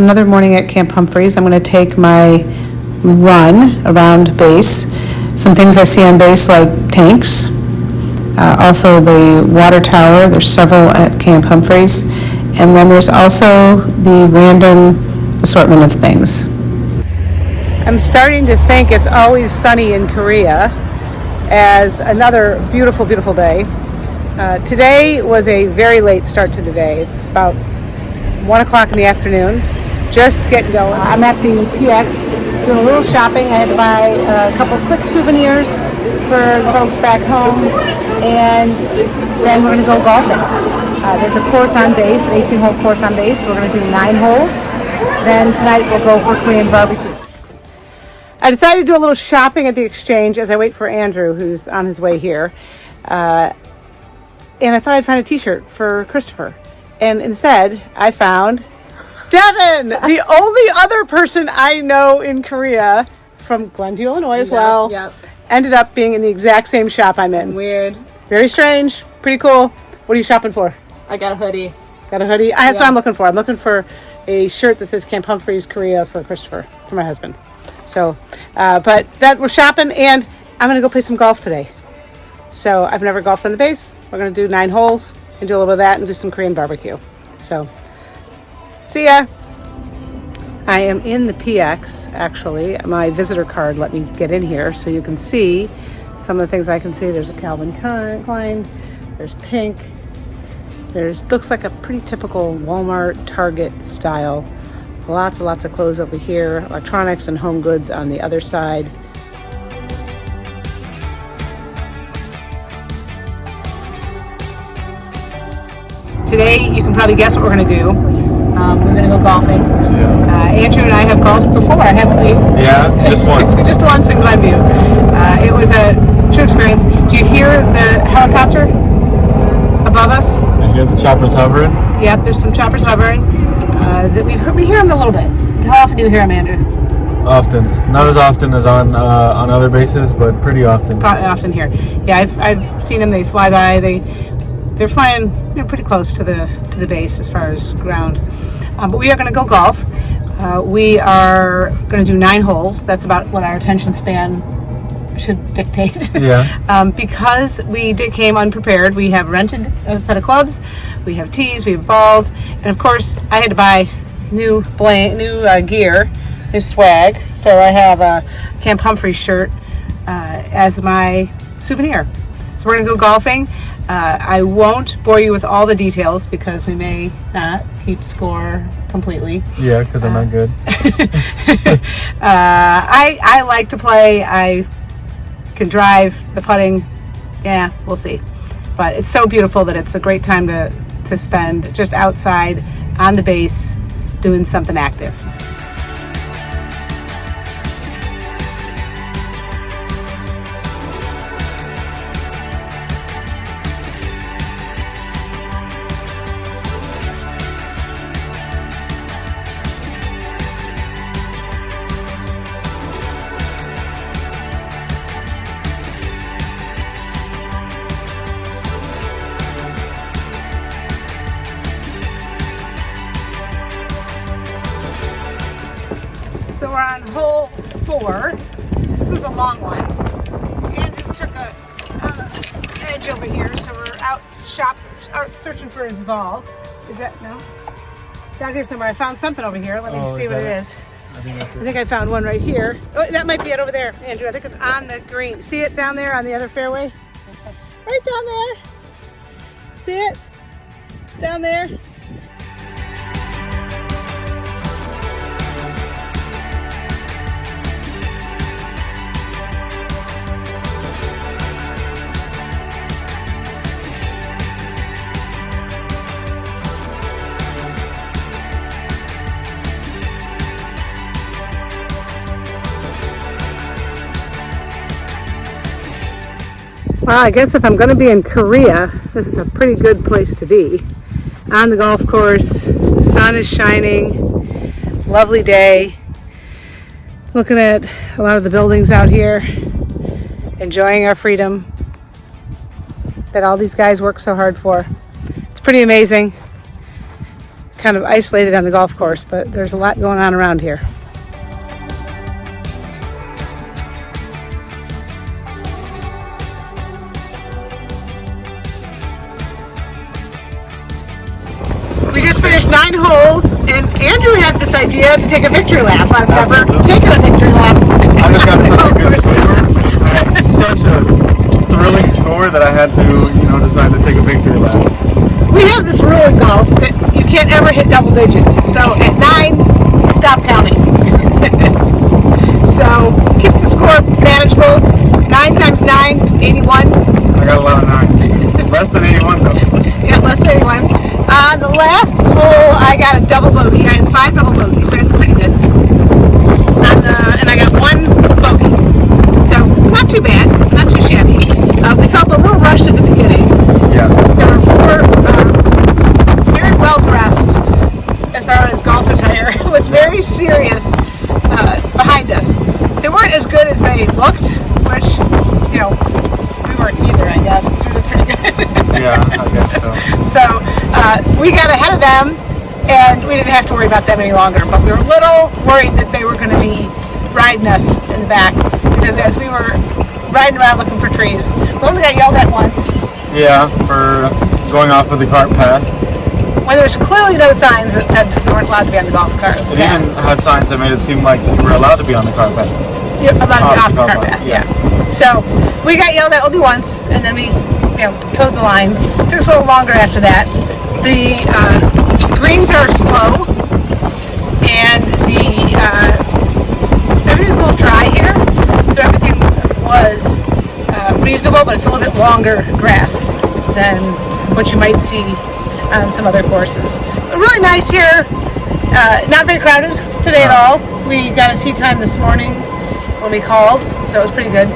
Another morning at Camp Humphreys. I'm going to take my run around base. Some things I see on base like tanks, also the water tower. There's several at Camp Humphreys. And then there's also the random assortment of things. I'm starting to think it's always sunny in Korea as another beautiful, beautiful day. Today was a very late start to the day. It's about 1 o'clock in the afternoon. Just getting going. I'm at the PX doing a little shopping. I had to buy a couple quick souvenirs for the folks back home, and then we're going to go golfing. There's a course on base, an 18-hole course on base. We're going to do 9 holes. Then tonight we'll go for Korean barbecue. I decided to do a little shopping at the exchange as I wait for Andrew, who's on his way here. And I thought I'd find a t-shirt for Christopher. And instead, I found Devin, the only other person I know in Korea from Glenview, Illinois as well. Yep. Ended up being in the exact same shop I'm in. Weird. Very strange. Pretty cool. What are you shopping for? I got a hoodie. Got a hoodie? That's what I'm looking for. I'm looking for a shirt that says Camp Humphreys, Korea for Christopher, for my husband. So, but that we're shopping, and I'm going to go play some golf today. So I've never golfed on the base. We're going to do 9 holes and do a little bit of that and do some Korean barbecue. So, see ya. I am in the PX, actually. My visitor card let me get in here so you can see some of the things I can see. There's a Calvin Klein. There's pink. There's looks like a pretty typical Walmart, Target style. Lots and lots of clothes over here. Electronics and home goods on the other side. Today, you can probably guess what we're going to do. We're going to go golfing. Yeah. Andrew and I have golfed before, haven't we? Yeah, just once. Just once in Glenview. It was a true experience. Do you hear the helicopter above us? I hear the choppers hovering. Yep, there's some choppers hovering. We hear them a little bit. How often do you hear them, Andrew? Often. Not as often as on other bases, but pretty often. Often here. Yeah, I've seen them. They fly by. They're flying, pretty close to the base as far as ground. But we are going to go golf. We are going to do 9 holes. That's about what our attention span should dictate. Yeah. Because we came unprepared. We have rented a set of clubs. We have tees. We have balls, and of course, I had to buy new gear, new swag. So I have a Camp Humphreys shirt as my souvenir. So we're going to go golfing. I won't bore you with all the details because we may not keep score completely. Yeah, because I'm not good. I like to play. I can drive the putting. Yeah, we'll see. But it's so beautiful that it's a great time to spend just outside on the base doing something active. So we're on hole 4. This was a long one. Andrew took a edge over here, so we're out searching for his ball. Is that no? It's out here somewhere. I found something over here. Let me see what it is. I think I found one right here. Oh, that might be it over there, Andrew. I think it's on the green. See it down there on the other fairway? Right down there. See it? It's down there. Well, I guess if I'm going to be in Korea, this is a pretty good place to be. On the golf course, sun is shining, lovely day. Looking at a lot of the buildings out here, enjoying our freedom that all these guys work so hard for. It's pretty amazing. kind of isolated on the golf course, but there's a lot going on around here. We just finished 9 holes, and Andrew had this idea to take a victory lap. I've never taken a victory lap. I just got such a good score. I had such a thrilling score that I had to, decide to take a victory lap. We have this rule in golf that you can't ever hit double digits. So at 9, you stop counting. So keeps the score manageable. 9 times 9, 81. I got a lot of 9s. Less than 81 though. Yeah, less than 81. On the last hole, I got a double bogey. I had 5 double bogeys, so that's pretty good. And I got 1 bogey. So not too bad, not too shabby. We felt a little rushed at the beginning. Yeah. There were 4 very well dressed, as far as golf attire, with very serious behind us. They weren't as good as they looked, which, we weren't either, I guess, because we were pretty good. Yeah, I guess so. So we got ahead of them, and we didn't have to worry about them any longer. But we were a little worried that they were going to be riding us in the back, because as we were riding around looking for trees, we only got yelled at once. Yeah, for going off of the cart path. When there's clearly no signs that said we weren't allowed to be on the golf cart. It even had signs that made it seem like you were allowed to be on the cart path. You're allowed to be off the cart path, yes. yeah. So we got yelled at only once, and then we towed the line. It took us a little longer after that. The greens are slow, and everything's a little dry here, so everything was reasonable, but it's a little bit longer grass than what you might see on some other courses. But really nice here. Not very crowded today at all. We got a tee time this morning when we called, so it was pretty good.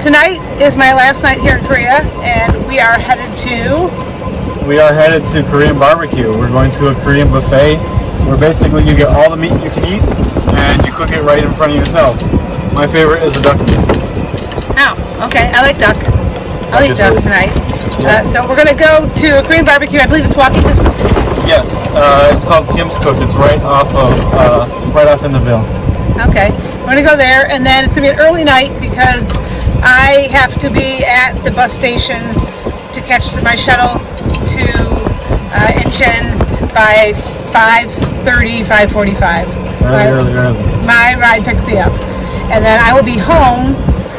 Tonight is my last night here in Korea, and we are headed to Korean barbecue. We're going to a Korean buffet where basically you get all the meat you can eat and you cook it right in front of yourself. My favorite is the duck meat. Oh, okay. I like duck. I'll eat duck tonight. Yes. So we're going to go to a Korean barbecue. I believe it's walking distance. Yes, it's called Kim's Cook. It's right off in the Ville. Okay, we're gonna go there, and then it's gonna be an early night because I have to be at the bus station to catch my shuttle to Incheon by 5:30, 5:45. Early. My ride picks me up, and then I will be home.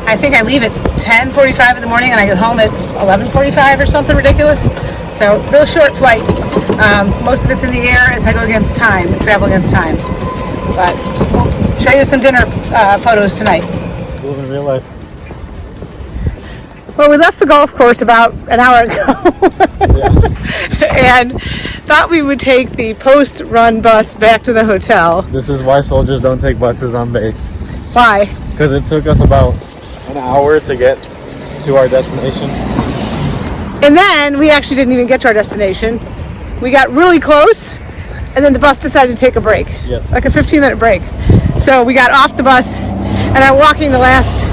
I think I leave at 10:45 in the morning, and I get home at 11:45 or something ridiculous. So real short flight. Most of it's in the air as I go against time, travel against time. But we'll show you some dinner photos tonight. Live in real life. Well, we left the golf course about an hour ago and thought we would take the post-run bus back to the hotel. This is why soldiers don't take buses on base. Why? Because it took us about an hour to get to our destination. And then we actually didn't even get to our destination. We got really close, and then the bus decided to take a break. Yes. Like a 15-minute break. So we got off the bus, and I'm walking the last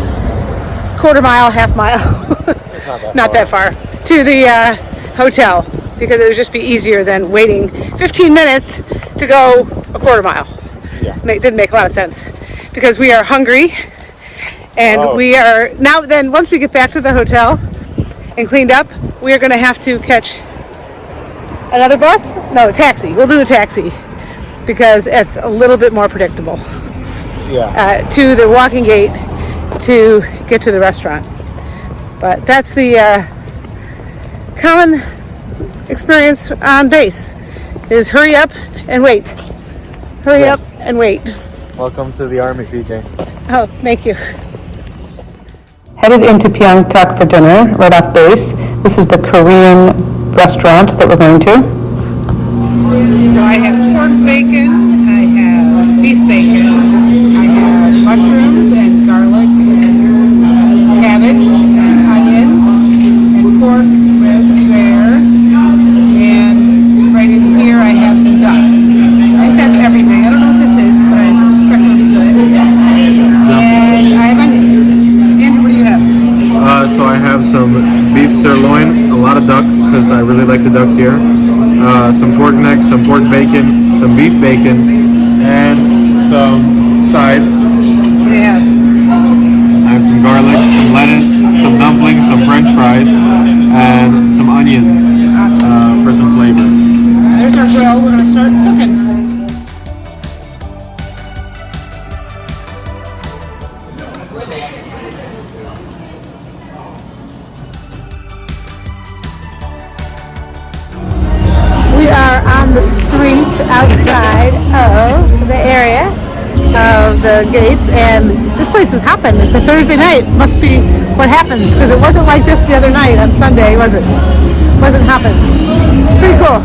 quarter mile, half mile, It's not that far, to the hotel, because it would just be easier than waiting 15 minutes to go a quarter mile. Yeah. It didn't make a lot of sense, because we are hungry, and we are, now then, once we get back to the hotel and cleaned up, we are going to have to catch another bus? No, a taxi. We'll do a taxi, because it's a little bit more predictable. Yeah. To the walking gate to get to the restaurant. But that's the common experience on base, is hurry up and wait. Hurry up and wait. Welcome to the Army, PJ. Oh, thank you. Headed into Pyeongtaek for dinner, right off base. This is the Korean restaurant that we're going to. So I have pork bacon, I have beef bacon, I have mushrooms and garlic and cabbage and onions and pork ribs there. And right in here I have some duck. I think that's everything. I don't know what this is, but I suspect it'll be good. And I have onions. Andrew, what do you have? So I have some beef sirloin, a lot of duck because I really like the duck here. some pork necks, some pork bacon, some beef bacon, and some sides. Yeah. I have some garlic, some lettuce, some dumplings, some french fries, and some onions for some flavor. There's our grill. We're going to start cooking. We are on the street outside of the area of the gates, and this place has happened. It's a Thursday night. Must be what happens, because it wasn't like this the other night on Sunday, was it? Wasn't happen. Pretty cool.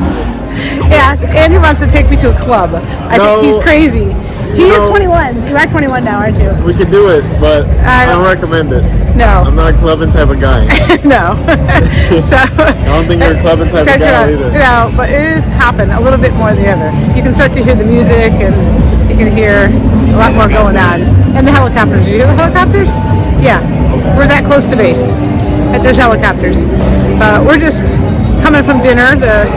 Yes, Andrew wants to take me to a club. I think he's crazy. He is 21. You are 21 now, aren't you? We could do it, but I don't recommend it. No. I'm not a clubbing type of guy. No. So I don't think you're a clubbing type of guy either. No, but it is happen a little bit more than the other. You can start to hear the music, and you can hear a lot more going on. And the helicopters. Do you hear the helicopters? Yeah. We're that close to base that there's helicopters. We're just coming from dinner. The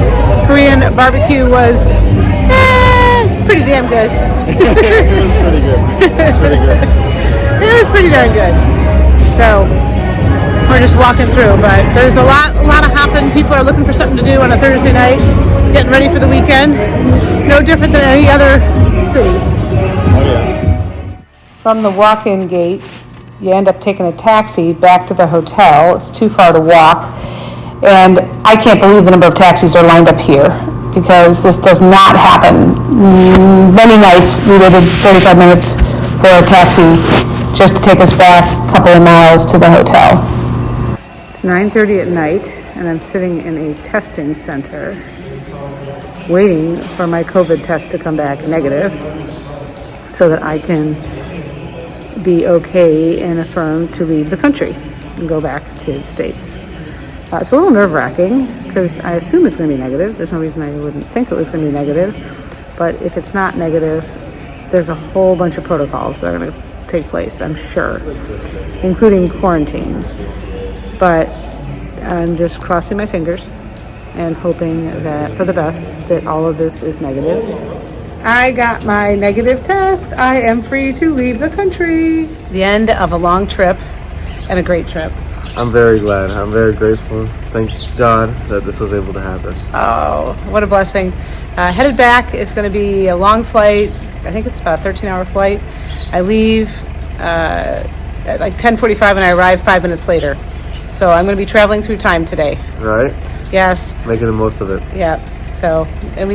Korean barbecue was pretty damn good. It was pretty good. It was pretty good. It was pretty darn good. So we're just walking through, but there's a lot of hopping. People are looking for something to do on a Thursday night, getting ready for the weekend. No different than any other city. Oh yeah. From the walk-in gate, you end up taking a taxi back to the hotel. It's too far to walk. And I can't believe the number of taxis are lined up here, because this does not happen. Many nights we waited 35 minutes for a taxi just to take us back a couple of miles to the hotel. It's 9:30 at night, and I'm sitting in a testing center waiting for my COVID test to come back negative so that I can be okay and affirmed to leave the country and go back to the States. It's a little nerve-wracking because I assume it's going to be negative. There's no reason I wouldn't think it was going to be negative. But if it's not negative, there's a whole bunch of protocols that are going to take place, I'm sure, including quarantine. But I'm just crossing my fingers and hoping that, for the best, that all of this is negative. I got my negative test. I am free to leave the country. The end of a long trip and a great trip. I'm very glad. I'm very grateful. Thank God that this was able to happen. Oh, what a blessing. Headed back, it's going to be a long flight. I think it's about a 13-hour flight. I leave at like 10:45 and I arrive 5 minutes later. So I'm going to be traveling through time today. Right? Yes. Making the most of it. Yeah. So